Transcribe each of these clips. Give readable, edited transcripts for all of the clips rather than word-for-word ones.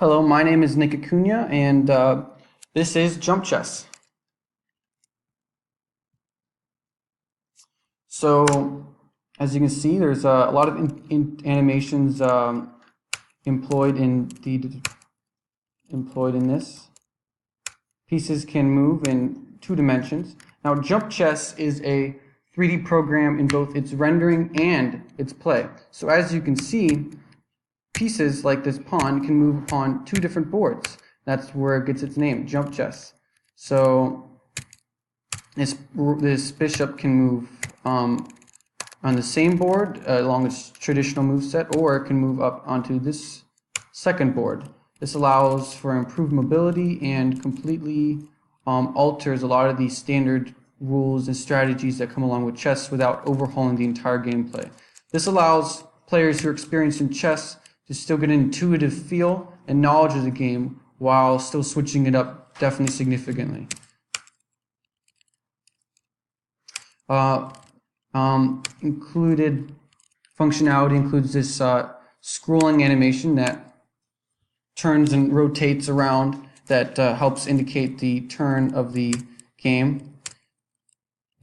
Hello, my name is Nick Acuna, and this is Jump Chess. So, as you can see, there's a lot of animations employed in this. Pieces can move in 2 dimensions. Now, Jump Chess is a 3D program in both its rendering and its play. So, as you can see, pieces like this pawn can move upon 2 different boards. That's where it gets its name, Jump Chess. So this bishop can move on the same board along its traditional moveset, or it can move up onto this second board. This allows for improved mobility and completely alters a lot of the standard rules and strategies that come along with chess without overhauling the entire gameplay. This allows players who are experienced in chess to still get an intuitive feel and knowledge of the game while still switching it up definitely significantly. Included functionality includes this scrolling animation that turns and rotates around that helps indicate the turn of the game.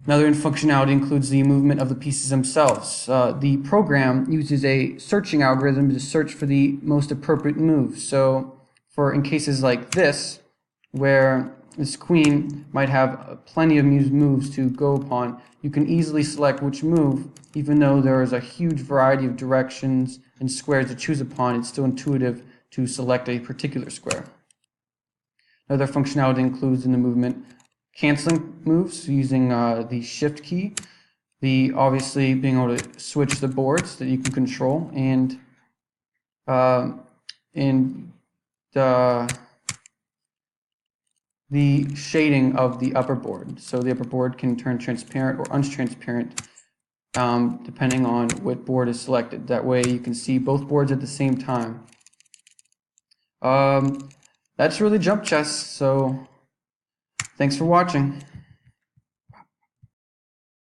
Another functionality includes the movement of the pieces themselves. The program uses a searching algorithm to search for the most appropriate move. So in cases like this, where this queen might have plenty of moves to go upon, you can easily select which move, even though there is a huge variety of directions and squares to choose upon. It's still intuitive to select a particular square. Another functionality includes in the movement canceling moves using the shift key, obviously being able to switch the boards that you can control, and the shading of the upper board. So the upper board can turn transparent or untransparent depending on what board is selected. That way you can see both boards at the same time. That's really Jump Chess, so thanks for watching.